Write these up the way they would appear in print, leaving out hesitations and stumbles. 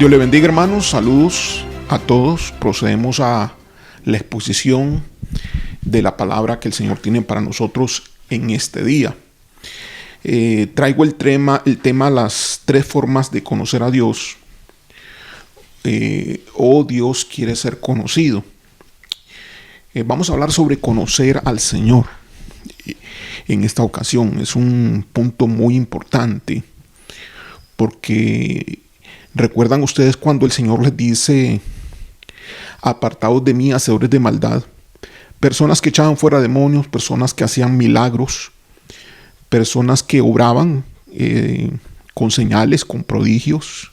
Dios le bendiga, hermanos. Saludos a todos. Procedemos a la exposición de la palabra que el Señor tiene para nosotros en este día. Traigo el tema las tres formas de conocer a Dios. Dios quiere ser conocido. Vamos a hablar sobre conocer al Señor. En esta ocasión es un punto muy importante, porque recuerdan ustedes cuando el Señor les dice: apartados de mí, hacedores de maldad. Personas que echaban fuera demonios, personas que hacían milagros, personas que obraban con señales, con prodigios,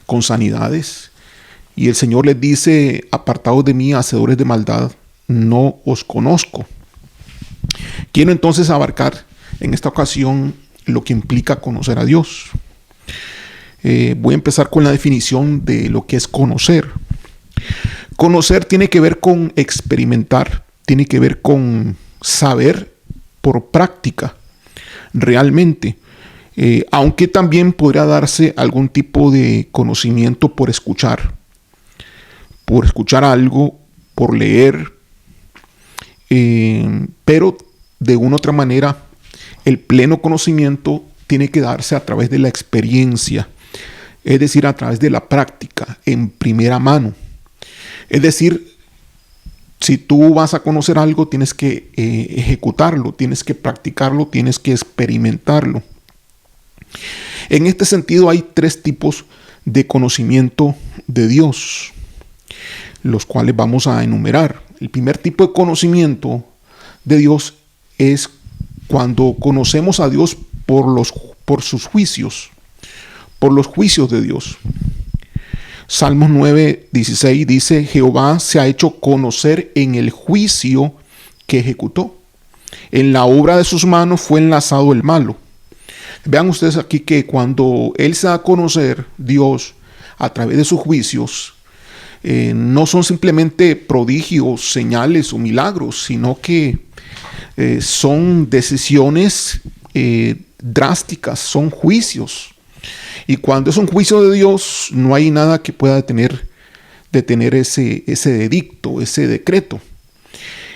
con sanidades. Y el Señor les dice: apartados de mí, hacedores de maldad, no os conozco. Quiero entonces abarcar en esta ocasión lo que implica conocer a Dios. Voy a empezar con la definición de lo que es conocer. Conocer tiene que ver con experimentar, tiene que ver con saber por práctica, realmente. Aunque también podría darse algún tipo de conocimiento por escuchar algo, por leer, pero de una u otra manera el pleno conocimiento tiene que darse a través de la experiencia, es decir, a través de la práctica, en primera mano. Es decir, si tú vas a conocer algo, tienes que ejecutarlo, tienes que practicarlo, tienes que experimentarlo. En este sentido hay tres tipos de conocimiento de Dios, los cuales vamos a enumerar. El primer tipo de conocimiento de Dios es cuando conocemos a Dios por sus juicios, por los juicios de Dios. Salmos 9:16 dice: Jehová se ha hecho conocer en el juicio que ejecutó. En la obra de sus manos fue enlazado el malo. Vean ustedes aquí que cuando Él se da a conocer, Dios, a través de sus juicios, no son simplemente prodigios, señales o milagros, sino que son decisiones drásticas, son juicios. Y cuando es un juicio de Dios, no hay nada que pueda detener ese edicto, ese decreto.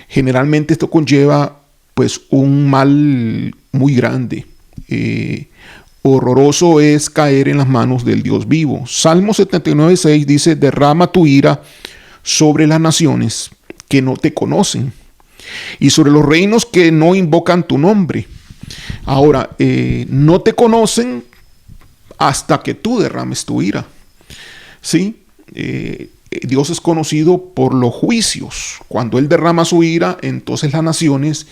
Generalmente esto conlleva pues un mal muy grande. Horroroso es caer en las manos del Dios vivo. Salmo 79:6 dice: derrama tu ira sobre las naciones que no te conocen y sobre los reinos que no invocan tu nombre. Ahora, no te conocen hasta que tú derrames tu ira. ¿Sí? Dios es conocido por los juicios. Cuando Él derrama su ira, entonces las naciones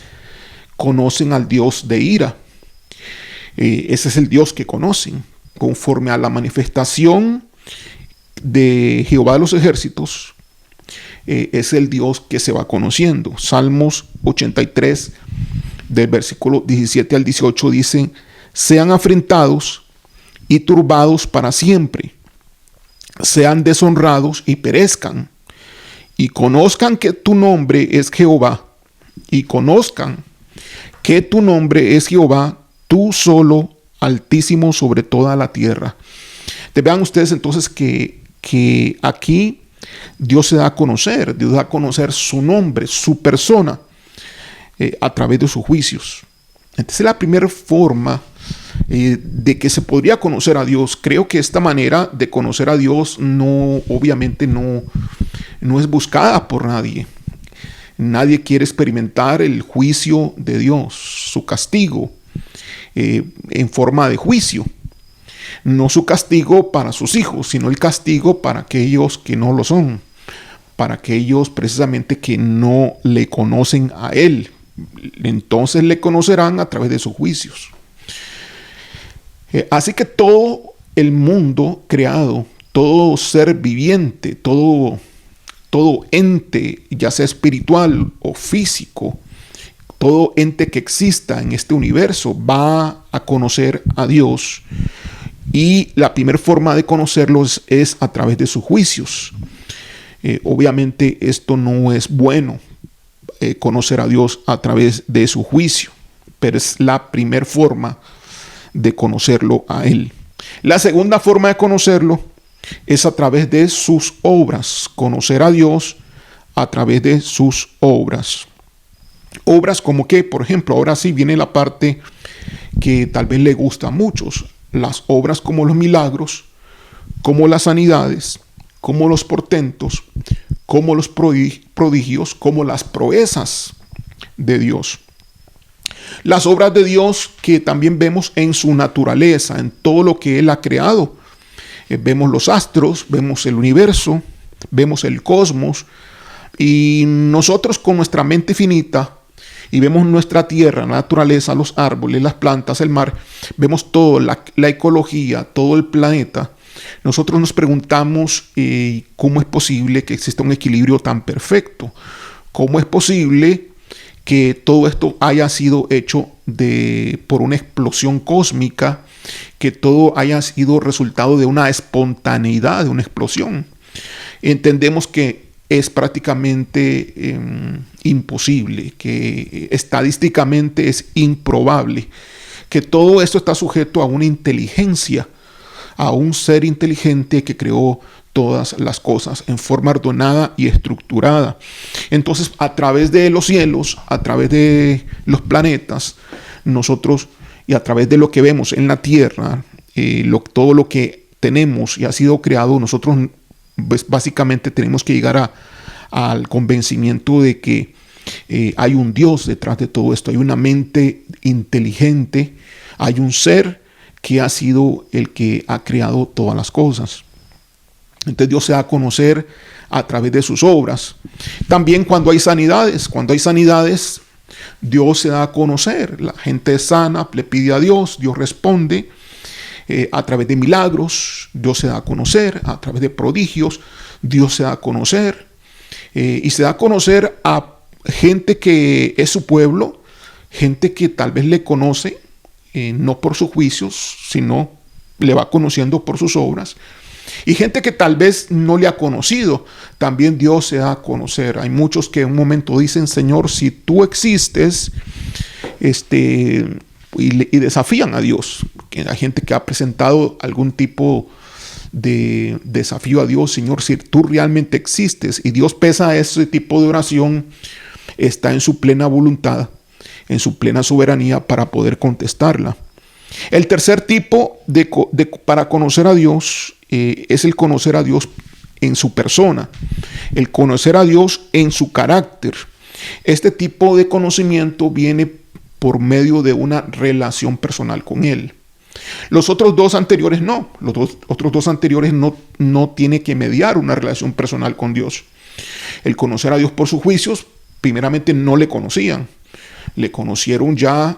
conocen al Dios de ira. Ese es el Dios que conocen. Conforme a la manifestación de Jehová de los ejércitos, es el Dios que se va conociendo. Salmos 83, del versículo 17 al 18, dicen: sean afrentados y turbados para siempre, sean deshonrados y perezcan, y conozcan que tu nombre es Jehová, y conozcan que tu nombre es Jehová, tú solo, altísimo sobre toda la tierra. Vean ustedes entonces que aquí Dios se da a conocer, Dios da a conocer su nombre, su persona, a través de sus juicios. Entonces, la primera forma de que se podría conocer a Dios. Creo que esta manera de conocer a Dios obviamente no es buscada por nadie. Nadie quiere experimentar el juicio de Dios, su castigo, en forma de juicio. No su castigo para sus hijos, sino el castigo para aquellos que no lo son, para aquellos precisamente que no le conocen a Él. Entonces le conocerán a través de sus juicios. Así que todo el mundo creado, todo ser viviente, todo ente, ya sea espiritual o físico, todo ente que exista en este universo va a conocer a Dios. Y la primera forma de conocerlos es a través de sus juicios. Obviamente esto no es bueno, conocer a Dios a través de su juicio, pero es la primera forma de conocerlo a Él. La segunda forma de conocerlo es a través de sus obras. Conocer a Dios a través de sus obras. Obras como que, por ejemplo, ahora sí viene la parte que tal vez le gusta a muchos. Las obras como los milagros, como las sanidades, como los portentos, como los prodigios, como las proezas de Dios. Las obras de Dios que también vemos en su naturaleza, en todo lo que Él ha creado. Vemos los astros, vemos el universo, vemos el cosmos, y nosotros con nuestra mente finita y vemos nuestra tierra, la naturaleza, los árboles, las plantas, el mar, vemos todo, la ecología, todo el planeta. Nosotros nos preguntamos cómo es posible que exista un equilibrio tan perfecto. ¿Cómo es posible que todo esto haya sido hecho por una explosión cósmica, que todo haya sido resultado de una espontaneidad, de una explosión? Entendemos que es prácticamente imposible, que estadísticamente es improbable, que todo esto está sujeto a una inteligencia, a un ser inteligente que creó todas las cosas en forma ordenada y estructurada. Entonces, a través de los cielos, a través de los planetas, nosotros, y a través de lo que vemos en la tierra, todo lo que tenemos y ha sido creado, nosotros pues básicamente tenemos que llegar al convencimiento de que hay un Dios detrás de todo esto, hay una mente inteligente, hay un ser que ha sido el que ha creado todas las cosas. Entonces Dios se da a conocer a través de sus obras. También cuando hay sanidades, Dios se da a conocer. La gente es sana, le pide a Dios, Dios responde. A través de milagros, Dios se da a conocer. A través de prodigios, Dios se da a conocer. Y se da a conocer a gente que es su pueblo, gente que tal vez le conoce, no por sus juicios, sino le va conociendo por sus obras. Y gente que tal vez no le ha conocido, también Dios se da a conocer. Hay muchos que en un momento dicen: Señor, si tú existes, y desafían a Dios. Hay gente que ha presentado algún tipo de desafío a Dios: Señor, si tú realmente existes. Y Dios pesa ese tipo de oración, está en su plena voluntad, en su plena soberanía para poder contestarla. El tercer tipo para conocer a Dios es el conocer a Dios en su persona, el conocer a Dios en su carácter. Este tipo de conocimiento viene por medio de una relación personal con Él. Los otros dos anteriores no. Otros dos anteriores no tiene que mediar una relación personal con Dios. El conocer a Dios por sus juicios, primeramente no le conocían. Le conocieron ya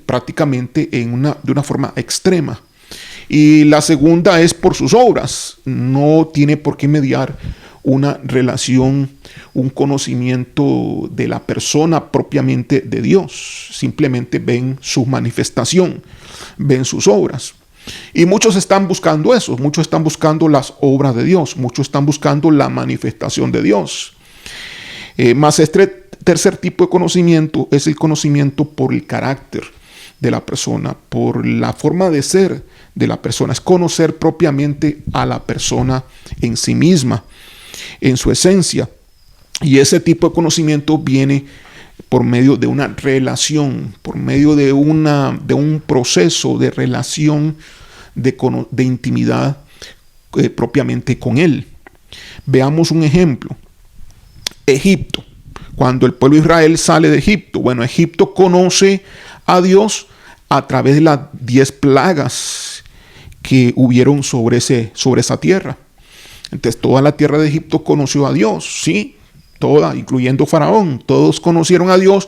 prácticamente de una forma extrema. Y la segunda es por sus obras. No tiene por qué mediar una relación, un conocimiento de la persona propiamente de Dios. Simplemente ven su manifestación, ven sus obras. Y muchos están buscando eso, muchos están buscando las obras de Dios, muchos están buscando la manifestación de Dios. Más este tercer tipo de conocimiento es el conocimiento por el carácter de la persona, por la forma de ser de la persona. Es conocer propiamente a la persona en sí misma, en su esencia. Y ese tipo de conocimiento viene por medio de una relación, por medio de un proceso de relación, de intimidad propiamente con Él. Veamos un ejemplo. Egipto. Cuando el pueblo de Israel sale de Egipto, Egipto conoce a Dios a través de las 10 plagas que hubieron sobre esa tierra. Entonces toda la tierra de Egipto conoció a Dios, sí, toda, incluyendo Faraón. Todos conocieron a Dios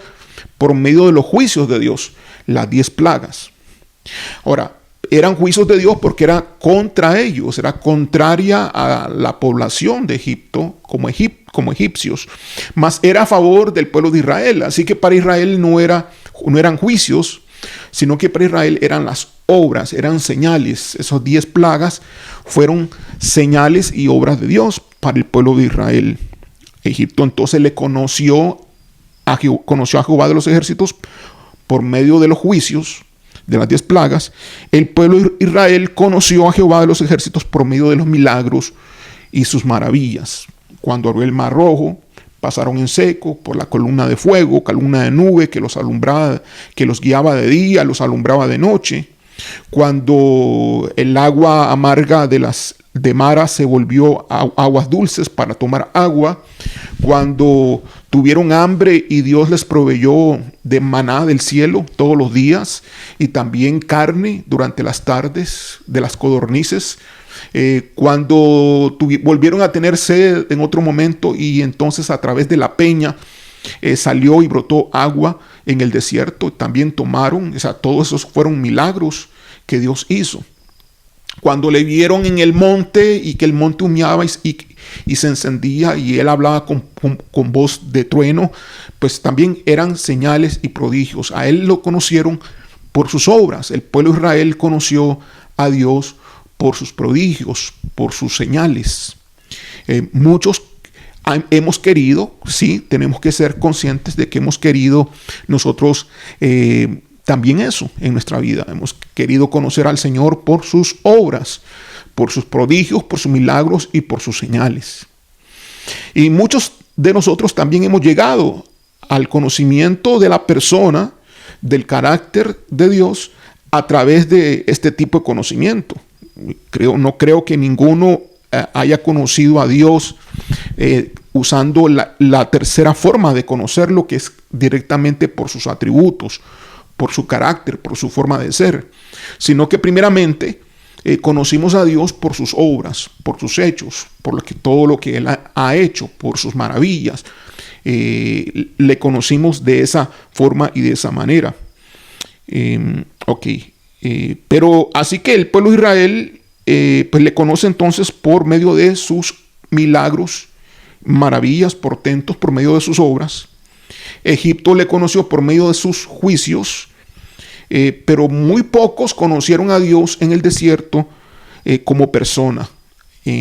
por medio de los juicios de Dios, las 10 plagas. Ahora, eran juicios de Dios porque era contra ellos, era contraria a la población de Egipto como egipcios, mas era a favor del pueblo de Israel. Así que para Israel no eran juicios, sino que para Israel eran las obras, eran señales. Esas 10 plagas fueron señales y obras de Dios para el pueblo de Israel. Egipto entonces conoció a Jehová de los ejércitos por medio de los juicios de las 10 plagas, el pueblo de Israel conoció a Jehová de los ejércitos por medio de los milagros y sus maravillas. Cuando abrió el mar rojo, pasaron en seco por la columna de fuego, columna de nube que los alumbraba, que los guiaba de día, los alumbraba de noche. Cuando el agua amarga de Mara se volvió aguas dulces para tomar agua, cuando tuvieron hambre y Dios les proveyó de maná del cielo todos los días y también carne durante las tardes de las codornices, cuando volvieron a tener sed en otro momento y entonces a través de la peña salió y brotó agua en el desierto, también tomaron, o sea, todos esos fueron milagros que Dios hizo. Cuando le vieron en el monte y que el monte humeaba y se encendía y él hablaba con voz de trueno, pues también eran señales y prodigios. A él lo conocieron por sus obras. El pueblo de Israel conoció a Dios por sus prodigios, por sus señales. Muchos hemos querido, sí, tenemos que ser conscientes de que hemos querido nosotros también eso en nuestra vida. Hemos querido conocer al Señor por sus obras, por sus prodigios, por sus milagros y por sus señales. Y muchos de nosotros también hemos llegado al conocimiento de la persona, del carácter de Dios a través de este tipo de conocimiento. No creo que ninguno haya conocido a Dios usando la tercera forma de conocerlo, que es directamente por sus atributos, por su carácter, por su forma de ser, sino que primeramente conocimos a Dios por sus obras, por sus hechos, todo lo que Él ha hecho, por sus maravillas. Le conocimos de esa forma y de esa manera. Pero así que el pueblo de Israel pues le conoce entonces por medio de sus milagros, maravillas, portentos, por medio de sus obras. Egipto le conoció por medio de sus juicios, pero muy pocos conocieron a Dios en el desierto como persona,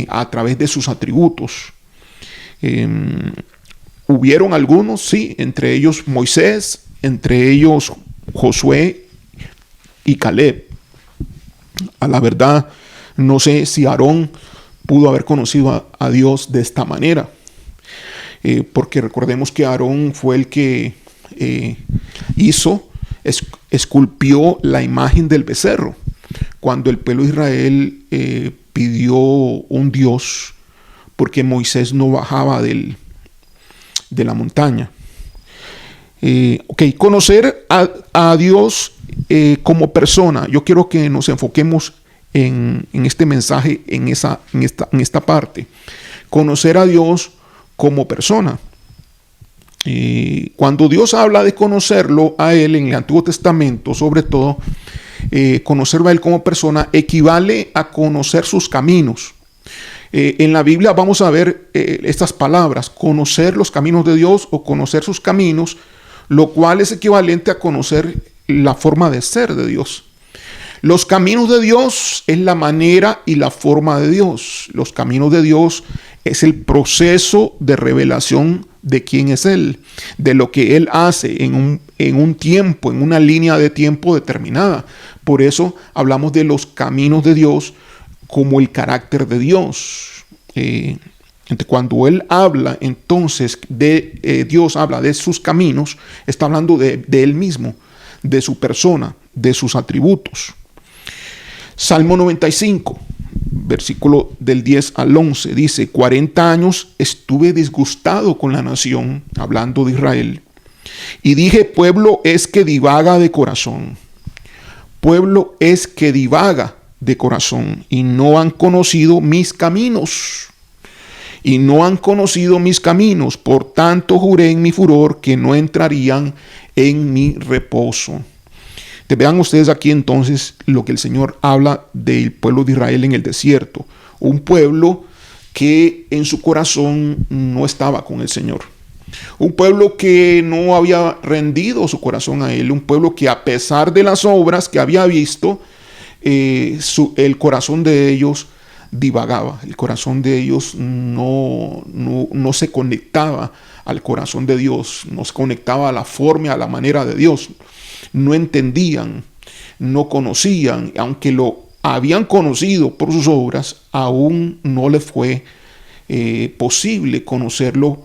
a través de sus atributos. Hubieron algunos, sí, entre ellos Moisés, entre ellos Josué y Caleb. A la verdad, no sé si Aarón pudo haber conocido a Dios de esta manera. Porque recordemos que Aarón fue el que esculpió la imagen del becerro. Cuando el pueblo de Israel pidió un Dios, porque Moisés no bajaba de la montaña. Conocer a Dios como persona. Yo quiero que nos enfoquemos en este mensaje, en esta parte. Conocer a Dios como persona. Cuando Dios habla de conocerlo a Él en el Antiguo Testamento, sobre todo, conocerlo a Él como persona equivale a conocer sus caminos. En la Biblia vamos a ver estas palabras: conocer los caminos de Dios o conocer sus caminos, lo cual es equivalente a conocer la forma de ser de Dios. Los caminos de Dios es la manera y la forma de Dios. Los caminos de Dios es el proceso de revelación de quién es Él, de lo que Él hace en un tiempo, en una línea de tiempo determinada. Por eso hablamos de los caminos de Dios como el carácter de Dios. Cuando Él habla entonces Dios habla de sus caminos, está hablando de Él mismo, de su persona, de sus atributos. Salmo 95, versículo del 10 al 11, dice: 40 años estuve disgustado con la nación, hablando de Israel, y dije: pueblo es que divaga de corazón. Pueblo es que divaga de corazón, y no han conocido mis caminos. Y no han conocido mis caminos, por tanto juré en mi furor que no entrarían en mi reposo. Vean ustedes aquí entonces lo que el Señor habla del pueblo de Israel en el desierto. Un pueblo que en su corazón no estaba con el Señor. Un pueblo que no había rendido su corazón a Él. Un pueblo que, a pesar de las obras que había visto, el corazón de ellos divagaba. El corazón de ellos no se conectaba al corazón de Dios. No se conectaba a la forma, a la manera de Dios. No entendían. no conocían, aunque lo habían conocido por sus obras, aún no les fue posible conocerlo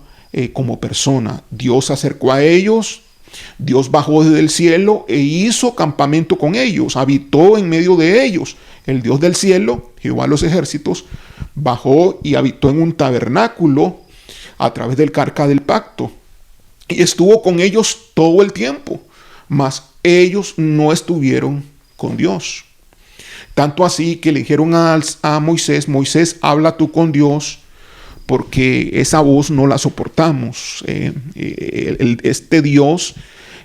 como persona. Dios se acercó a ellos, Dios bajó desde el cielo e hizo campamento con ellos, habitó en medio de ellos. El Dios del cielo, Jehová de los ejércitos, bajó y habitó en un tabernáculo a través del arca del pacto y estuvo con ellos todo el tiempo, mas ellos no estuvieron con Dios. Tanto así que le dijeron a Moisés: Moisés, habla tú con Dios, porque esa voz no la soportamos. Este Dios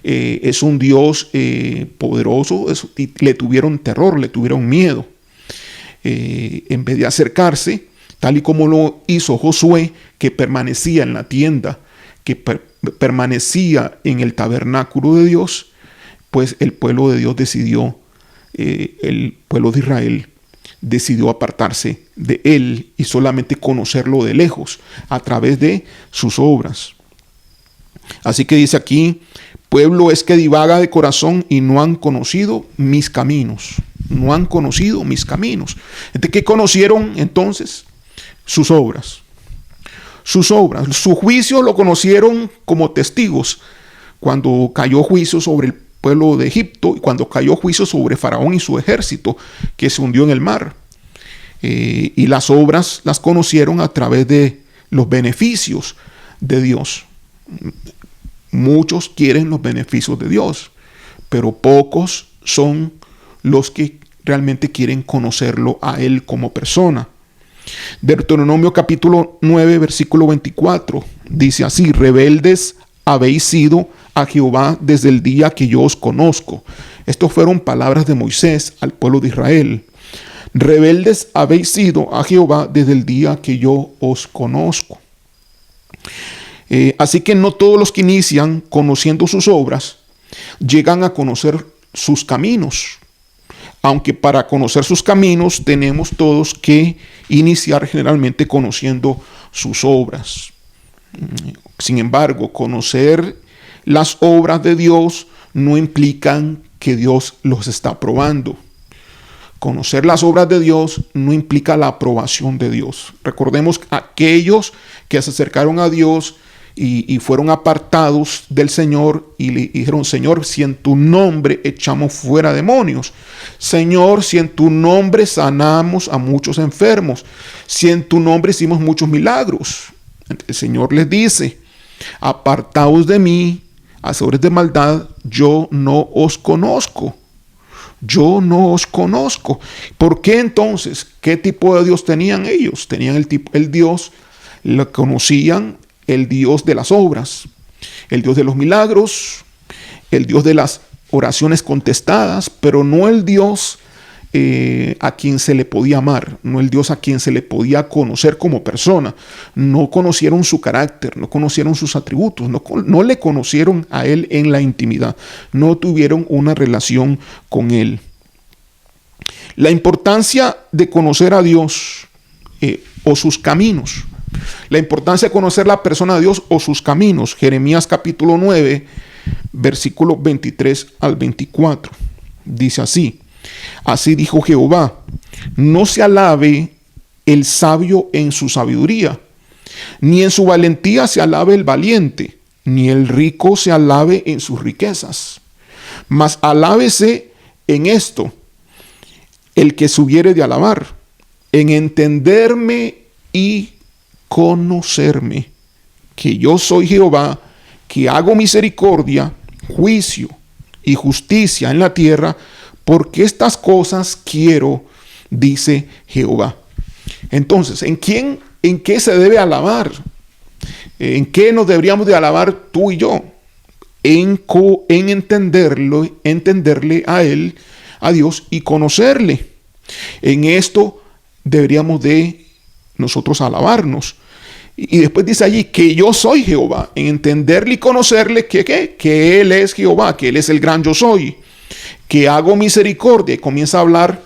es un Dios poderoso, y le tuvieron terror, le tuvieron miedo. En vez de acercarse, tal y como lo hizo Josué, que permanecía en la tienda, que permanecía en el tabernáculo de Dios, pues el pueblo de Dios decidió, el pueblo de Israel decidió apartarse de él y solamente conocerlo de lejos a través de sus obras. Así que dice aquí: pueblo es que divaga de corazón y no han conocido mis caminos. No han conocido mis caminos. ¿Qué conocieron entonces? Sus obras. Sus obras. Su juicio lo conocieron como testigos cuando cayó juicio sobre el pueblo de Egipto y cuando cayó juicio sobre Faraón y su ejército que se hundió en el mar. Y las obras las conocieron a través de los beneficios de Dios. Muchos quieren los beneficios de Dios, pero pocos son los que realmente quieren conocerlo a Él como persona. Deuteronomio capítulo 9, versículo 24, dice así: rebeldes habéis sido a Jehová desde el día que yo os conozco. Estas fueron palabras de Moisés al pueblo de Israel. Rebeldes habéis sido a Jehová desde el día que yo os conozco. Así que no todos los que inician conociendo sus obras llegan a conocer sus caminos. Aunque para conocer sus caminos tenemos todos que iniciar generalmente conociendo sus obras. Sin embargo, conocer las obras de Dios no implican que Dios los está aprobando. Conocer las obras de Dios no implica la aprobación de Dios. Recordemos aquellos que se acercaron a Dios y fueron apartados del Señor y le dijeron: Señor, si en tu nombre echamos fuera demonios, Señor, si en tu nombre sanamos a muchos enfermos, si en tu nombre hicimos muchos milagros. El Señor les dice: apartaos de mí, hacedores de maldad, yo no os conozco. Yo no os conozco. ¿Por qué entonces? ¿Qué tipo de Dios tenían ellos? Tenían el Dios, lo conocían, el Dios de las obras, el Dios de los milagros, el Dios de las oraciones contestadas, pero no el Dios a quien se le podía amar, no el Dios a quien se le podía conocer como persona. No conocieron su carácter, no conocieron sus atributos, no le conocieron a Él en la intimidad, no tuvieron una relación con Él. La importancia de conocer a Dios o sus caminos, la importancia de conocer la persona de Dios o sus caminos. Jeremías capítulo 9, versículos 23 al 24. Dice así: así dijo Jehová, no se alabe el sabio en su sabiduría, ni en su valentía se alabe el valiente, ni el rico se alabe en sus riquezas. Mas alábese en esto el que se hubiere de alabar, en entenderme y conocerme, que yo soy Jehová, que hago misericordia, juicio y justicia en la tierra, porque estas cosas quiero, dice Jehová. Entonces, ¿en qué se debe alabar? ¿En qué nos deberíamos de alabar tú y yo? En entenderle a Él, a Dios, y conocerle. En esto deberíamos de nosotros alabarnos. Y después dice allí que yo soy Jehová, en entenderle y conocerle que Él es Jehová, que Él es el gran yo soy, que hago misericordia. Y comienza a hablar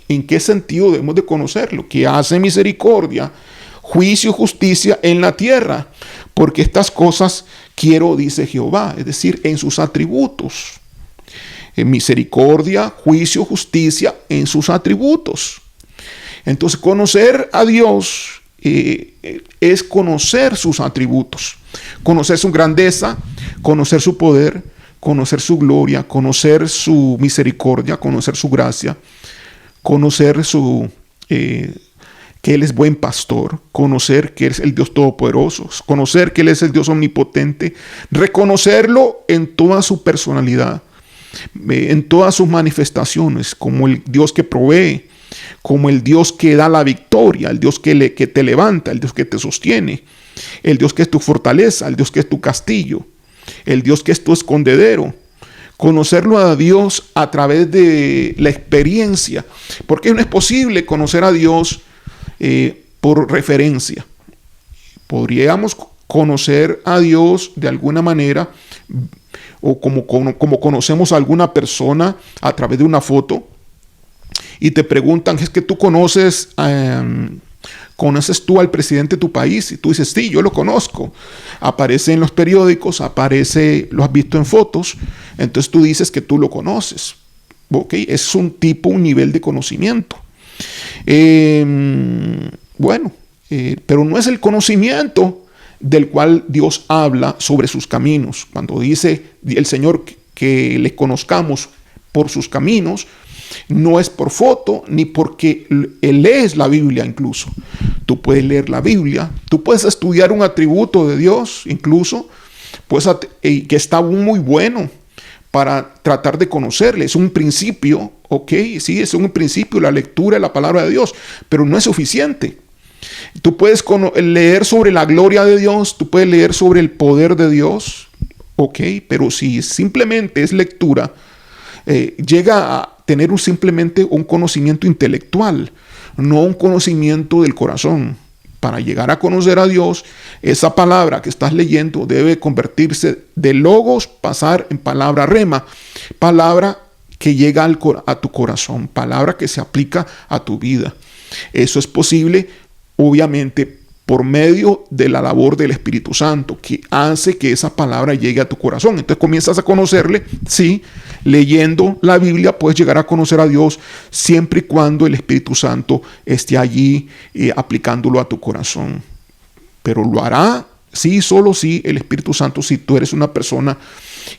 en qué sentido debemos de conocerlo, que hace misericordia, juicio y justicia en la tierra, porque estas cosas quiero, dice Jehová, es decir, en sus atributos. misericordia, juicio, justicia en sus atributos. Entonces, conocer a Dios es conocer sus atributos, conocer su grandeza, conocer su poder, conocer su gloria, conocer su misericordia, conocer su gracia, conocer que Él es buen pastor, conocer que Él es el Dios todopoderoso, conocer que Él es el Dios omnipotente, reconocerlo en toda su personalidad, en todas sus manifestaciones, como el Dios que provee, como el Dios que da la victoria, el Dios que te levanta, el Dios que te sostiene, el Dios que es tu fortaleza, el Dios que es tu castillo, el Dios que es tu escondedero. Conocerlo a Dios a través de la experiencia, porque no es posible conocer a Dios por referencia. Podríamos conocer a Dios de alguna manera, o como conocemos a alguna persona a través de una foto, y te preguntan, ¿es que tú conoces tú al presidente de tu país? Y tú dices, sí, yo lo conozco. Aparece en los periódicos, lo has visto en fotos, entonces tú dices que tú lo conoces. ¿Ok? Es un nivel de conocimiento. Pero no es el conocimiento del cual Dios habla sobre sus caminos. Cuando dice el Señor que le conozcamos por sus caminos, no es por foto ni porque lees la Biblia. Incluso tú puedes leer la Biblia, tú puedes estudiar un atributo de Dios, incluso que está muy bueno para tratar de conocerle. Es un principio, ok, sí, es un principio la lectura de la palabra de Dios, pero no es suficiente. Tú puedes leer sobre la gloria de Dios, tú puedes leer sobre el poder de Dios, ok, pero si simplemente es lectura, llega a tener simplemente un conocimiento intelectual, no un conocimiento del corazón. Para llegar a conocer a Dios, esa palabra que estás leyendo debe convertirse de logos, pasar en palabra rema, palabra que llega a tu corazón, palabra que se aplica a tu vida. Eso es posible, obviamente, por medio de la labor del Espíritu Santo, que hace que esa palabra llegue a tu corazón. Entonces comienzas a conocerle, sí, leyendo la Biblia puedes llegar a conocer a Dios siempre y cuando el Espíritu Santo esté allí aplicándolo a tu corazón. Pero lo hará, sí, solo sí, el Espíritu Santo, si tú eres una persona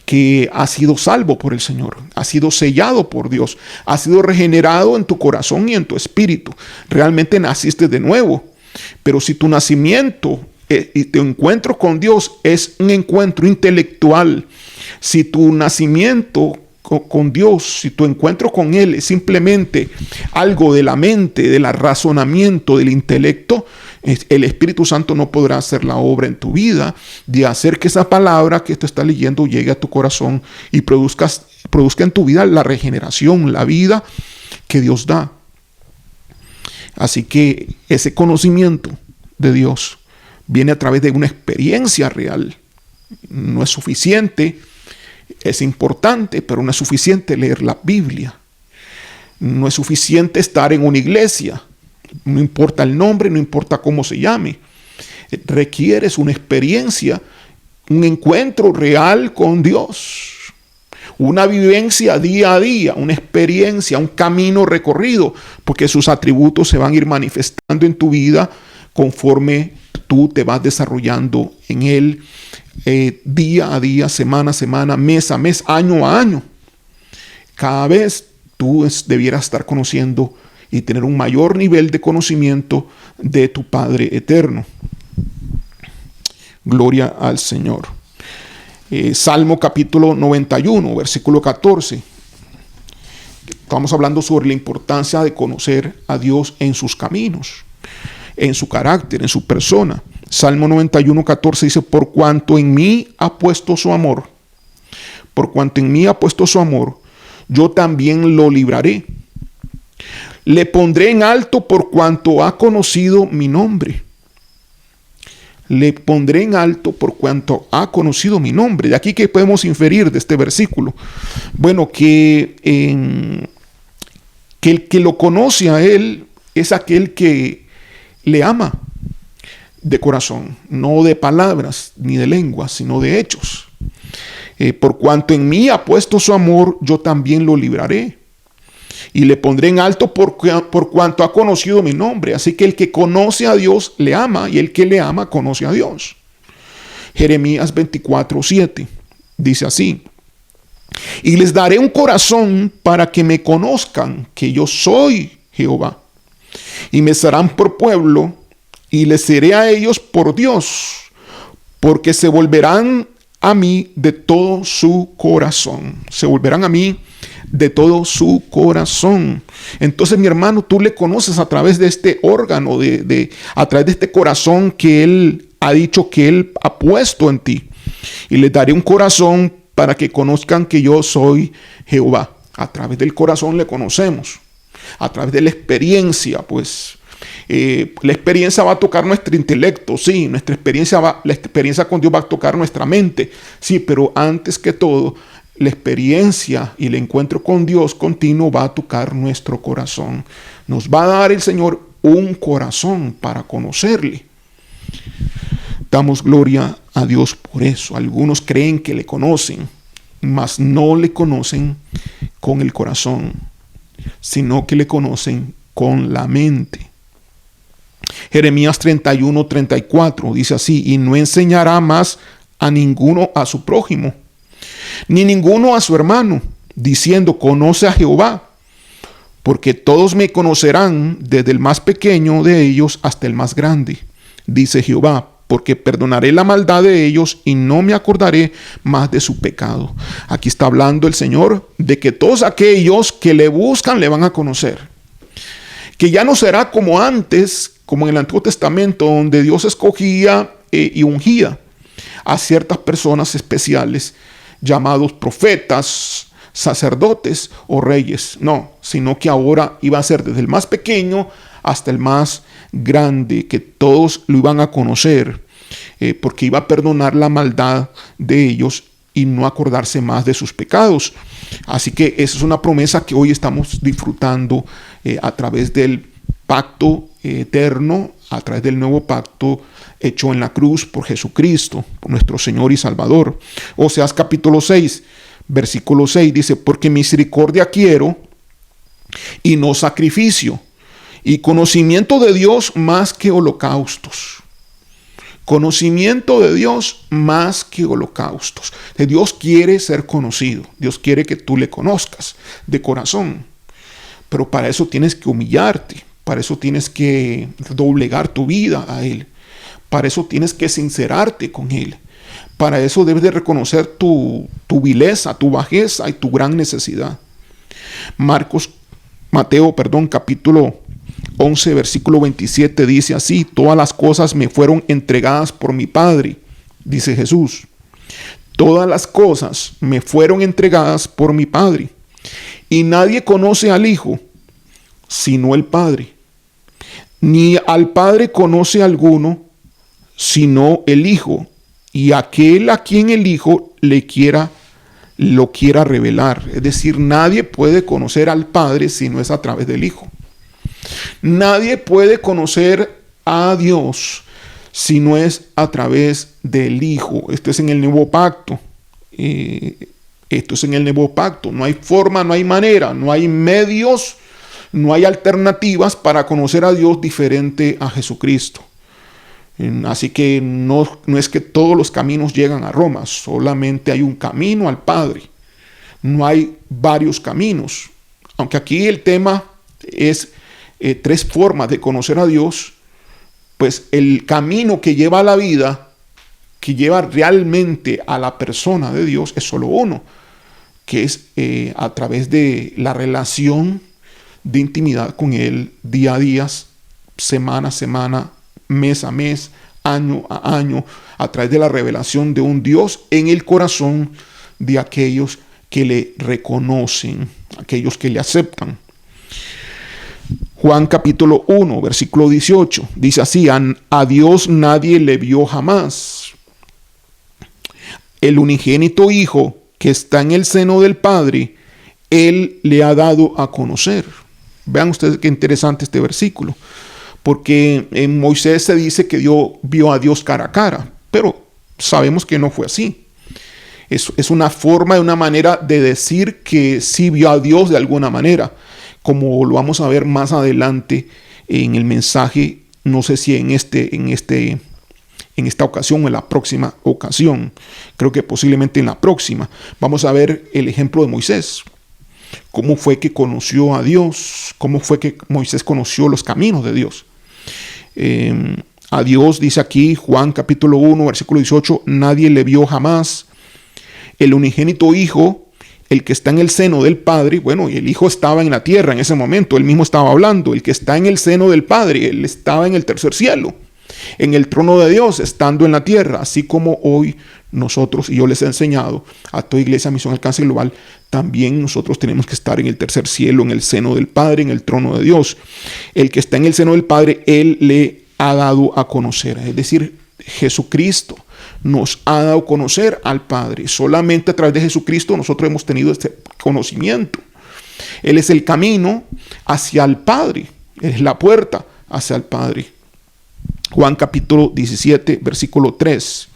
que ha sido salvo por el Señor, ha sido sellado por Dios, ha sido regenerado en tu corazón y en tu espíritu. Realmente naciste de nuevo. Pero si tu nacimiento y tu encuentro con Dios es un encuentro intelectual, si tu nacimiento con Dios, si tu encuentro con Él es simplemente algo de la mente, del razonamiento, del intelecto, el Espíritu Santo no podrá hacer la obra en tu vida de hacer que esa palabra que te está leyendo llegue a tu corazón y produzca en tu vida la regeneración, la vida que Dios da. Así que ese conocimiento de Dios viene a través de una experiencia real. No es suficiente, es importante, pero no es suficiente leer la Biblia. No es suficiente estar en una iglesia. No importa el nombre, no importa cómo se llame. Requieres una experiencia, un encuentro real con Dios. Una vivencia día a día, una experiencia, un camino recorrido, porque sus atributos se van a ir manifestando en tu vida conforme tú te vas desarrollando en Él día a día, semana a semana, mes a mes, año a año. Cada vez tú debieras estar conociendo y tener un mayor nivel de conocimiento de tu Padre eterno. Gloria al Señor. Salmo capítulo 91, versículo 14. Estamos hablando sobre la importancia de conocer a Dios en sus caminos, en su carácter, en su persona. Salmo 91, 14 dice, por cuanto en mí ha puesto su amor, yo también lo libraré. Le pondré en alto por cuanto ha conocido mi nombre. Le pondré en alto por cuanto ha conocido mi nombre. De aquí, ¿qué podemos inferir de este versículo? Bueno, que el que lo conoce a Él es aquel que le ama de corazón, no de palabras ni de lenguas, sino de hechos. Por cuanto en mí ha puesto su amor, yo también lo libraré. Y le pondré en alto por cuanto ha conocido mi nombre. Así que el que conoce a Dios le ama, y el que le ama conoce a Dios. Jeremías 24:7 dice así: y les daré un corazón para que me conozcan que yo soy Jehová. Y me serán por pueblo, y les seré a ellos por Dios, porque se volverán a mí de todo su corazón. Se volverán a mí de todo su corazón. Entonces, mi hermano, tú le conoces a través de este órgano, a través de este corazón que Él ha dicho que Él ha puesto en ti. Y les daré un corazón para que conozcan que yo soy Jehová. A través del corazón le conocemos. A través de la experiencia, pues. La experiencia va a tocar nuestro intelecto, sí. La experiencia con Dios va a tocar nuestra mente, sí. Pero antes que todo, la experiencia y el encuentro con Dios continuo va a tocar nuestro corazón. Nos va a dar el Señor un corazón para conocerle. Damos gloria a Dios por eso. Algunos creen que le conocen, mas no le conocen con el corazón, sino que le conocen con la mente. Jeremías 31:34 dice así: y no enseñará más a ninguno a su prójimo, ni ninguno a su hermano, diciendo: conoce a Jehová, porque todos me conocerán, desde el más pequeño de ellos hasta el más grande, dice Jehová, porque perdonaré la maldad de ellos y no me acordaré más de su pecado. Aquí está hablando el Señor de que todos aquellos que le buscan le van a conocer. Que ya no será como antes, como en el Antiguo Testamento, donde Dios escogía y ungía a ciertas personas especiales, llamados profetas, sacerdotes o reyes. No, sino que ahora iba a ser desde el más pequeño hasta el más grande, que todos lo iban a conocer, porque iba a perdonar la maldad de ellos y no acordarse más de sus pecados. Así que esa es una promesa que hoy estamos disfrutando a través del pacto eterno, a través del nuevo pacto hecho en la cruz por Jesucristo, por nuestro Señor y Salvador. Oseas capítulo 6, versículo 6 dice: porque misericordia quiero y no sacrificio, y conocimiento de Dios más que holocaustos. Conocimiento de Dios más que holocaustos. Dios quiere ser conocido. Dios quiere que tú le conozcas de corazón. Pero para eso tienes que humillarte. Para eso tienes que doblegar tu vida a Él. Para eso tienes que sincerarte con Él. Para eso debes de reconocer tu vileza, tu bajeza y tu gran necesidad. Mateo, capítulo 11, versículo 27 dice así: todas las cosas me fueron entregadas por mi Padre, dice Jesús. Todas las cosas me fueron entregadas por mi Padre. Y nadie conoce al Hijo sino el Padre. Ni al Padre conoce alguno sino el Hijo, y aquel a quien el Hijo lo quiera revelar. Es decir, nadie puede conocer al Padre si no es a través del Hijo. Nadie puede conocer a Dios si no es a través del Hijo. Esto es en el nuevo pacto. Esto es en el nuevo pacto. No hay forma, no hay manera, no hay medios, no hay alternativas para conocer a Dios diferente a Jesucristo. Así que no es que todos los caminos llegan a Roma, solamente hay un camino al Padre. No hay varios caminos. Aunque aquí el tema es tres formas de conocer a Dios, pues el camino que lleva a la vida, que lleva realmente a la persona de Dios, es solo uno, que es a través de la relación de intimidad con Él, día a día, semana a semana, mes a mes, año a año, a través de la revelación de un Dios en el corazón de aquellos que le reconocen, aquellos que le aceptan. Juan capítulo 1, versículo 18, dice así: a Dios nadie le vio jamás. El unigénito Hijo que está en el seno del Padre, Él le ha dado a conocer. Vean ustedes qué interesante este versículo, porque en Moisés se dice que Dios vio a Dios cara a cara, pero sabemos que no fue así. Es una forma, de una manera de decir que sí vio a Dios de alguna manera, como lo vamos a ver más adelante en el mensaje, no sé si en esta ocasión o en la próxima ocasión. Creo que posiblemente en la próxima. Vamos a ver el ejemplo de Moisés. Cómo fue que conoció a Dios, cómo fue que Moisés conoció los caminos de Dios. A Dios, dice aquí Juan capítulo 1, versículo 18, nadie le vio jamás. El unigénito Hijo, el que está en el seno del Padre, bueno, y el Hijo estaba en la tierra en ese momento, él mismo estaba hablando, el que está en el seno del Padre, él estaba en el tercer cielo, en el trono de Dios, estando en la tierra, así como hoy nosotros, y yo les he enseñado a toda iglesia Misión Alcance Global, también nosotros tenemos que estar en el tercer cielo, en el seno del Padre, en el trono de Dios. El que está en el seno del Padre, Él le ha dado a conocer, es decir, Jesucristo nos ha dado a conocer al Padre. Solamente a través de Jesucristo nosotros hemos tenido este conocimiento. Él es el camino hacia el Padre, Él es la puerta hacia el Padre. Juan capítulo 17, versículo 3,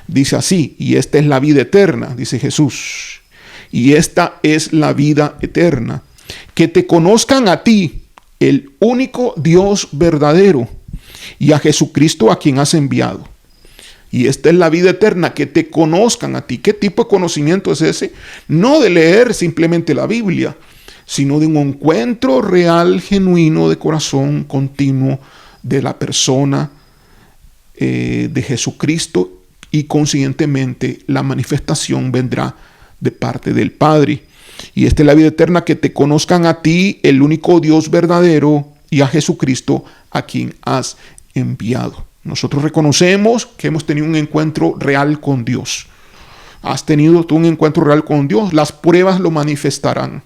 dice así, y esta es la vida eterna, dice Jesús, y esta es la vida eterna, que te conozcan a ti, el único Dios verdadero, y a Jesucristo a quien has enviado. Y esta es la vida eterna, que te conozcan a ti. ¿Qué tipo de conocimiento es ese? No de leer simplemente la Biblia, sino de un encuentro real, genuino, de corazón continuo de la persona de Jesucristo, y consiguientemente la manifestación vendrá de parte del Padre. Y esta es la vida eterna, que te conozcan a ti, el único Dios verdadero, y a Jesucristo a quien has enviado. Nosotros reconocemos que hemos tenido un encuentro real con Dios. Has tenido tú un encuentro real con Dios. Las pruebas lo manifestarán.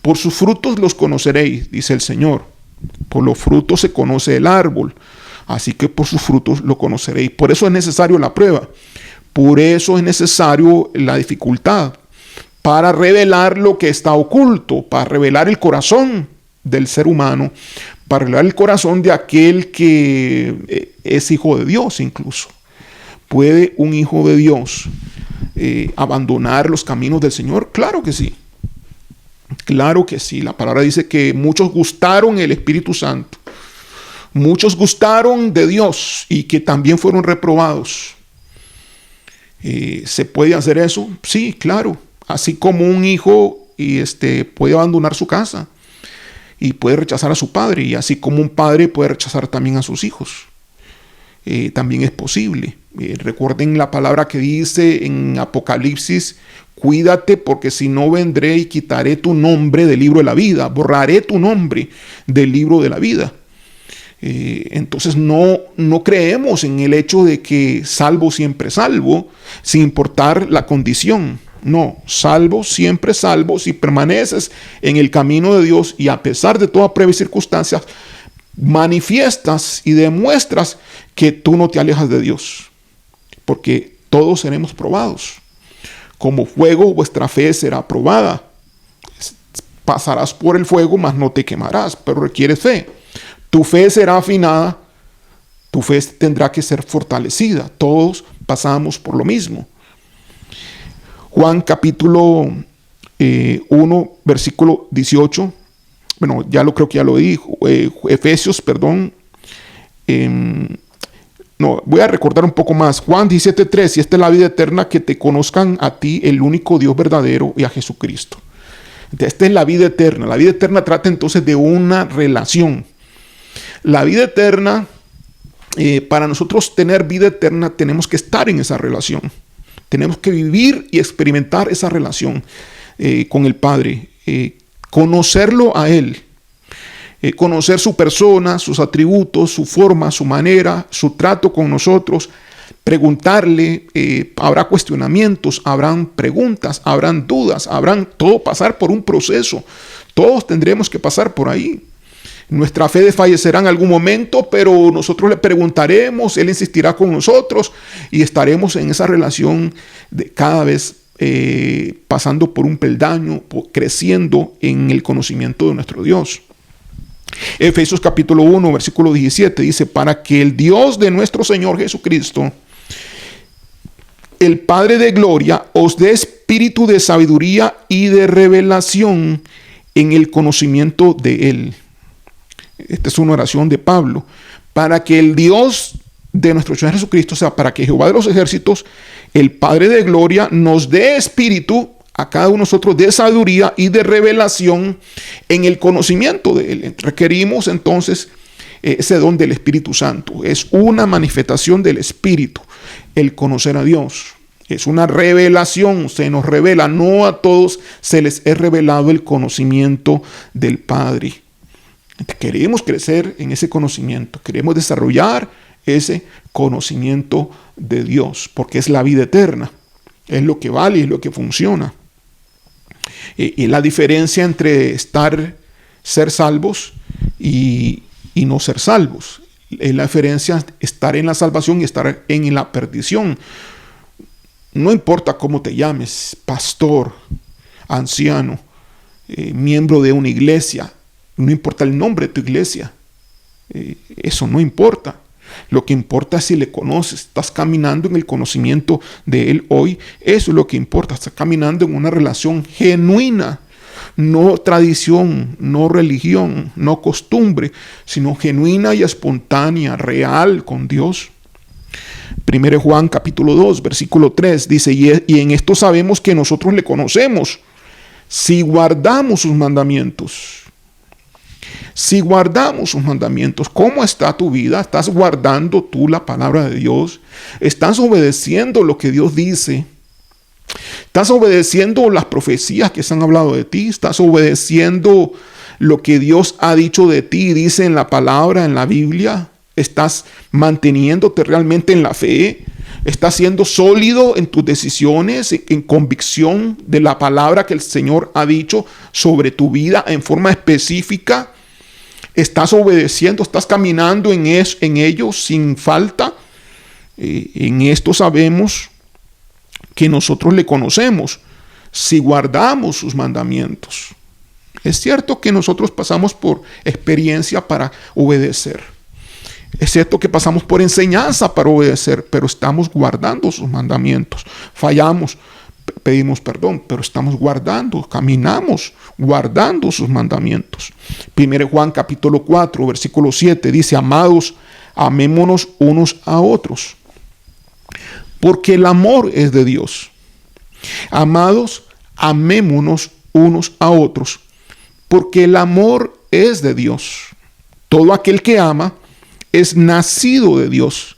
Por sus frutos los conoceréis, dice el Señor. Por los frutos se conoce el árbol. Así que por sus frutos lo conoceréis. Por eso es necesario la prueba. Por eso es necesario la dificultad. Para revelar lo que está oculto. Para revelar el corazón del ser humano. Para revelar el corazón de aquel que es hijo de Dios incluso. ¿Puede un hijo de Dios abandonar los caminos del Señor? Claro que sí. Claro que sí. La palabra dice que muchos gustaron el Espíritu Santo. Muchos gustaron de Dios y que también fueron reprobados. ¿Se puede hacer eso? Sí, claro. Así como un hijo puede abandonar su casa y puede rechazar a su padre, y así como un padre puede rechazar también a sus hijos. También es posible. Recuerden la palabra que dice en Apocalipsis: cuídate, porque si no vendré y quitaré tu nombre del libro de la vida, borraré tu nombre del libro de la vida. Entonces no creemos en el hecho de que salvo siempre salvo, sin importar la condición. No, salvo siempre salvo si permaneces en el camino de Dios, y a pesar de toda prueba y circunstancias manifiestas y demuestras que tú no te alejas de Dios, porque todos seremos probados. Como fuego vuestra fe será probada. Pasarás por el fuego, mas no te quemarás, pero requieres fe. Tu fe será afinada, tu fe tendrá que ser fortalecida. Todos pasamos por lo mismo. Juan capítulo 1, versículo 18. Bueno, creo que ya lo dijo. Efesios, perdón. Voy a recordar un poco más. Juan 17:3. Y esta es la vida eterna, que te conozcan a ti, el único Dios verdadero, y a Jesucristo. Esta es la vida eterna. La vida eterna trata entonces de una relación. La vida eterna, para nosotros tener vida eterna, tenemos que estar en esa relación. Tenemos que vivir y experimentar esa relación con el Padre. Conocerlo a Él. Conocer su persona, sus atributos, su forma, su manera, su trato con nosotros. Preguntarle, habrá cuestionamientos, habrán preguntas, habrán dudas, todo pasar por un proceso. Todos tendremos que pasar por ahí. Nuestra fe desfallecerá en algún momento, pero nosotros le preguntaremos, Él insistirá con nosotros y estaremos en esa relación de cada vez pasando por un peldaño, creciendo en el conocimiento de nuestro Dios. Efesios capítulo 1, versículo 17 dice: para que el Dios de nuestro Señor Jesucristo, el Padre de gloria os dé espíritu de sabiduría y de revelación en el conocimiento de Él. Esta es una oración de Pablo. Para que el Dios de nuestro Señor Jesucristo, o sea, para que Jehová de los ejércitos, el Padre de gloria, nos dé espíritu a cada uno de nosotros de sabiduría y de revelación en el conocimiento de Él. Requerimos entonces ese don del Espíritu Santo. Es una manifestación del Espíritu, el conocer a Dios. Es una revelación, se nos revela. No a todos se les es revelado el conocimiento del Padre. Queremos crecer en ese conocimiento, queremos desarrollar ese conocimiento de Dios, porque es la vida eterna, es lo que vale y es lo que funciona. Y la diferencia entre ser salvos y no ser salvos, es la diferencia estar en la salvación y estar en la perdición. No importa cómo te llames, pastor, anciano, miembro de una iglesia, no importa el nombre de tu iglesia, eso no importa. Lo que importa es si le conoces, estás caminando en el conocimiento de Él hoy. Eso es lo que importa, estás caminando en una relación genuina, no tradición, no religión, no costumbre, sino genuina y espontánea, real con Dios. 1 Juan capítulo 2, versículo 3 dice, y en esto sabemos que nosotros le conocemos, si guardamos sus mandamientos. Si guardamos sus mandamientos, ¿cómo está tu vida? ¿Estás guardando tú la palabra de Dios? ¿Estás obedeciendo lo que Dios dice? ¿Estás obedeciendo las profecías que se han hablado de ti? ¿Estás obedeciendo lo que Dios ha dicho de ti y dice en la palabra, en la Biblia? ¿Estás manteniéndote realmente en la fe? ¿Estás siendo sólido en tus decisiones, en convicción de la palabra que el Señor ha dicho sobre tu vida en forma específica? ¿Estás obedeciendo? ¿Estás caminando en ello sin falta? En esto sabemos que nosotros le conocemos si guardamos sus mandamientos. Es cierto que nosotros pasamos por experiencia para obedecer. Es cierto que pasamos por enseñanza para obedecer, pero estamos guardando sus mandamientos. Fallamos, pedimos perdón, pero estamos guardando, caminamos guardando sus mandamientos. 1 Juan capítulo 4, versículo 7 dice, amados, amémonos unos a otros, porque el amor es de Dios. Amados, amémonos unos a otros, porque el amor es de Dios. Todo aquel que ama es nacido de Dios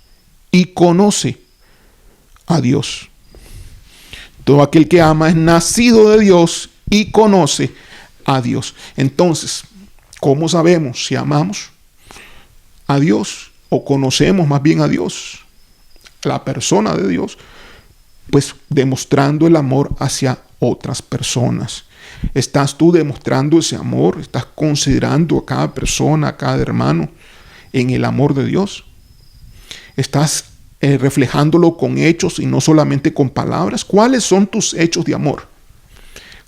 y conoce a Dios. Todo aquel que ama es nacido de Dios y conoce a Dios. Entonces, ¿cómo sabemos si amamos a Dios o conocemos más bien a Dios, la persona de Dios? Pues demostrando el amor hacia otras personas. ¿Estás tú demostrando ese amor? ¿Estás considerando a cada persona, a cada hermano en el amor de Dios? ¿Estás reflejándolo con hechos y no solamente con palabras? ¿Cuáles son tus hechos de amor?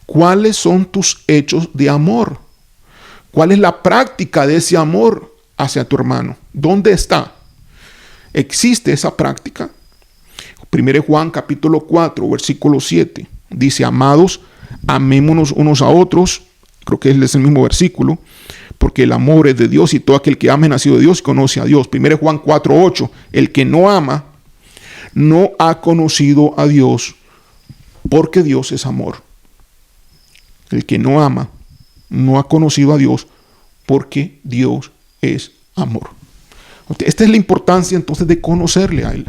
¿Cuáles son tus hechos de amor? ¿Cuál es la práctica de ese amor hacia tu hermano? ¿Dónde está? ¿Existe esa práctica? 1 Juan capítulo 4, versículo 7 dice, amados, amémonos unos a otros. Creo que es el mismo versículo. Porque el amor es de Dios y todo aquel que ama es nacido de Dios y conoce a Dios. 1 Juan 4, 8. El que no ama no ha conocido a Dios, porque Dios es amor. El que no ama no ha conocido a Dios, porque Dios es amor. Esta es la importancia entonces de conocerle a Él.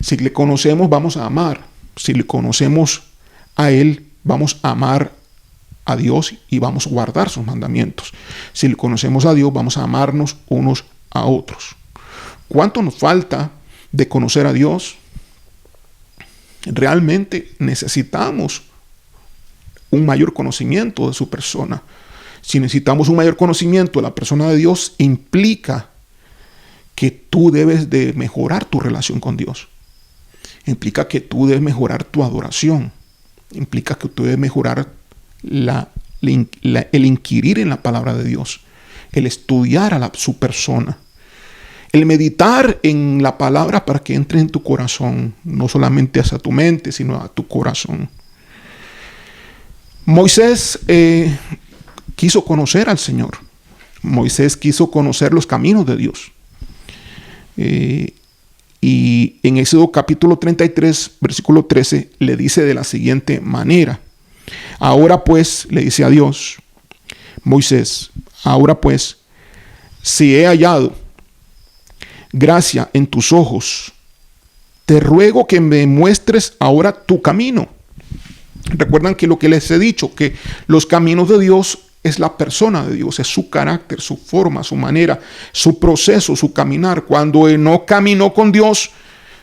Si le conocemos, vamos a amar. Si le conocemos a Él, vamos a amar a Dios y vamos a guardar sus mandamientos. Si le conocemos a Dios, vamos a amarnos unos a otros. ¿Cuánto nos falta de conocer a Dios? Realmente necesitamos un mayor conocimiento de su persona. Si necesitamos un mayor conocimiento de la persona de Dios, implica que tú debes de mejorar tu relación con Dios. Implica que tú debes mejorar tu adoración. Implica que tú debes mejorar el inquirir en la palabra de Dios, el estudiar a su persona, el meditar en la palabra para que entre en tu corazón, no solamente hacia tu mente, sino a tu corazón. Moisés quiso conocer al Señor. Moisés quiso conocer los caminos de Dios. Y en Éxodo capítulo 33, versículo 13, le dice de la siguiente manera: ahora pues, le dice a Dios, Moisés, ahora pues, si he hallado gracia en tus ojos, te ruego que me muestres ahora tu camino. Recuerdan que lo que les he dicho, que los caminos de Dios es la persona de Dios, es su carácter, su forma, su manera, su proceso, su caminar. Cuando Enoc caminó con Dios,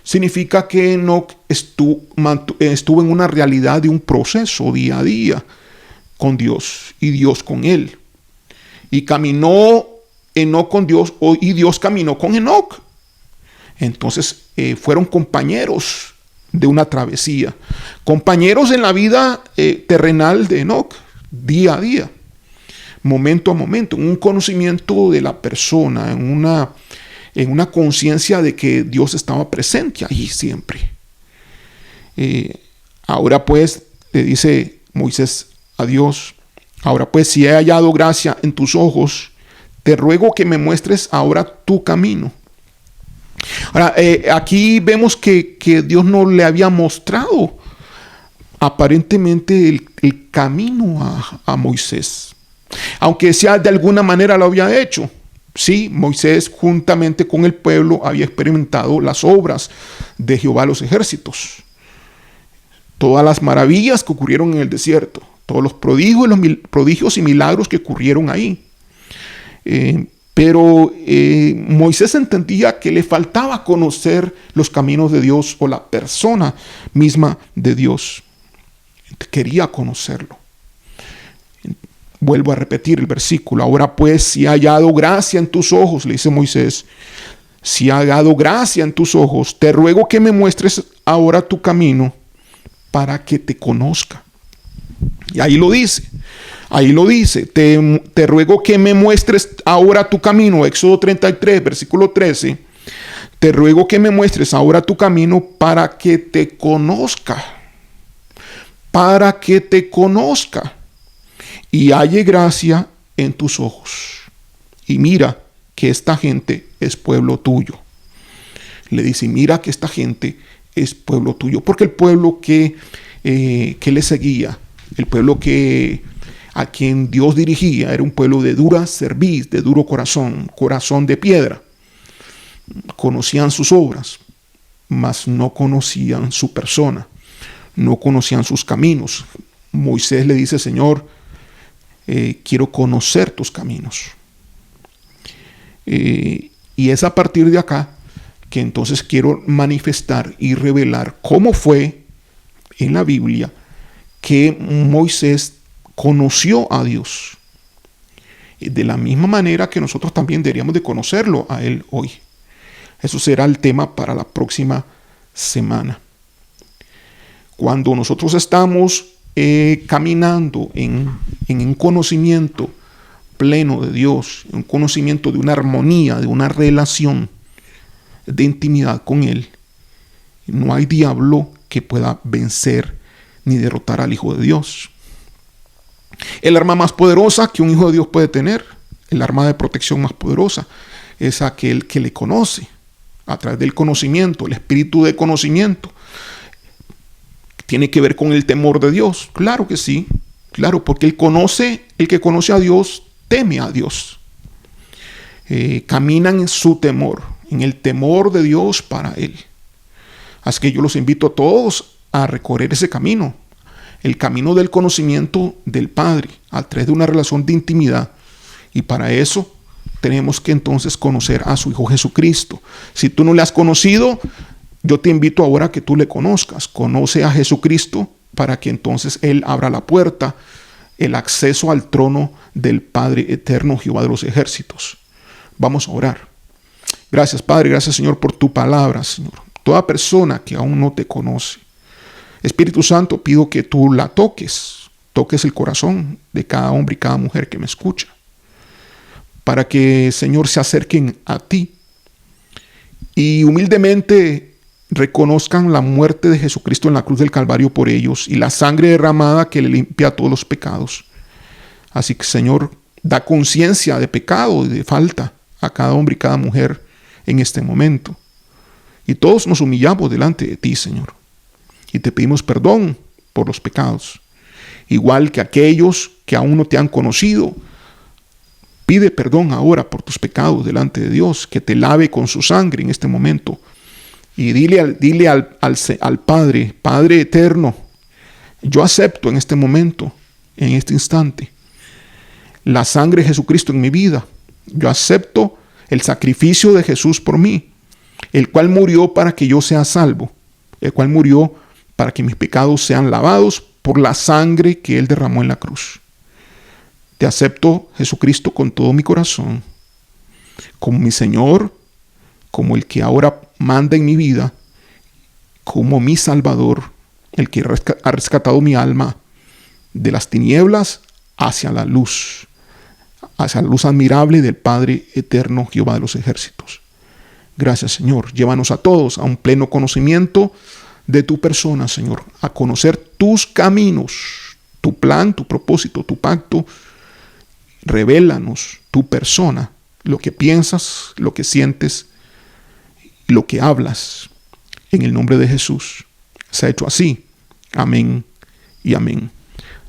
significa que Enoc estuvo en una realidad de un proceso día a día con Dios y Dios con él. Y caminó Enoc con Dios y Dios caminó con Enoc. Entonces fueron compañeros de una travesía, compañeros en la vida terrenal de Enoc, día a día, momento a momento, en un conocimiento de la persona, en una conciencia de que Dios estaba presente ahí siempre. Ahora pues, le dice Moisés a Dios, ahora pues, si he hallado gracia en tus ojos, te ruego que me muestres ahora tu camino. Ahora, aquí vemos que Dios no le había mostrado aparentemente el camino a Moisés, aunque sea de alguna manera lo había hecho. Sí, Moisés juntamente con el pueblo había experimentado las obras de Jehová de los ejércitos, todas las maravillas que ocurrieron en el desierto, todos los prodigios y milagros que ocurrieron ahí. Pero Moisés entendía que le faltaba conocer los caminos de Dios o la persona misma de Dios. Quería conocerlo. Vuelvo a repetir el versículo. Ahora pues, si he hallado gracia en tus ojos, le dice Moisés, si he hallado gracia en tus ojos, te ruego que me muestres ahora tu camino para que te conozca. Y ahí lo dice. Te ruego que me muestres ahora tu camino. Éxodo 33, versículo 13. Te ruego que me muestres ahora tu camino para que te conozca. Para que te conozca. Y halle gracia en tus ojos. Y mira que esta gente es pueblo tuyo. Le dice, mira que esta gente es pueblo tuyo. Porque el pueblo que le seguía, el pueblo a quien Dios dirigía, era un pueblo de dura cerviz, de duro corazón, corazón de piedra. Conocían sus obras, mas no conocían su persona, no conocían sus caminos. Moisés le dice, Señor, quiero conocer tus caminos. Y es a partir de acá que entonces quiero manifestar y revelar cómo fue en la Biblia que Moisés conoció a Dios. De la misma manera que nosotros también deberíamos de conocerlo a Él hoy. Eso será el tema para la próxima semana. Cuando nosotros estamos caminando en un conocimiento pleno de Dios, un conocimiento de una armonía, de una relación de intimidad con Él, no hay diablo que pueda vencer ni derrotar al Hijo de Dios. El arma más poderosa que un hijo de Dios puede tener, el arma de protección más poderosa, es aquel que le conoce, a través del conocimiento, el espíritu de conocimiento. ¿Tiene que ver con el temor de Dios? Claro que sí, claro, porque el que conoce a Dios, teme a Dios. Caminan en su temor, en el temor de Dios para Él. Así que yo los invito a todos a recorrer ese camino, el camino del conocimiento del Padre, a través de una relación de intimidad. Y para eso tenemos que entonces conocer a su Hijo Jesucristo. Si tú no le has conocido, yo te invito ahora a que tú le conozcas. Conoce a Jesucristo para que entonces Él abra la puerta, el acceso al trono del Padre eterno, Jehová de los ejércitos. Vamos a orar. Gracias, Padre, gracias, Señor, por tu palabra, Señor. Toda persona que aún no te conoce, Espíritu Santo, pido que tú la toques el corazón de cada hombre y cada mujer que me escucha, para que, Señor, se acerquen a ti y humildemente reconozcan la muerte de Jesucristo en la cruz del Calvario por ellos y la sangre derramada que le limpia todos los pecados. Así que, Señor, da conciencia de pecado y de falta a cada hombre y cada mujer en este momento. Y todos nos humillamos delante de ti, Señor, y te pedimos perdón por los pecados. Igual que aquellos que aún no te han conocido, pide perdón ahora por tus pecados delante de Dios, que te lave con su sangre en este momento. Y dile al Padre, Padre eterno, yo acepto en este momento, en este instante, la sangre de Jesucristo en mi vida. Yo acepto el sacrificio de Jesús por mí, el cual murió para que yo sea salvo, el cual murió para que mis pecados sean lavados por la sangre que Él derramó en la cruz. Te acepto, Jesucristo, con todo mi corazón, como mi Señor, como el que ahora manda en mi vida, como mi Salvador, el que ha rescatado mi alma de las tinieblas hacia la luz admirable del Padre eterno, Jehová de los ejércitos. Gracias, Señor. Llévanos a todos a un pleno conocimiento de tu persona, Señor, a conocer tus caminos, tu plan, tu propósito, tu pacto. Revélanos tu persona, lo que piensas, lo que sientes, lo que hablas. En el nombre de Jesús. Se ha hecho así. Amén y amén.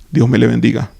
Dios me le bendiga.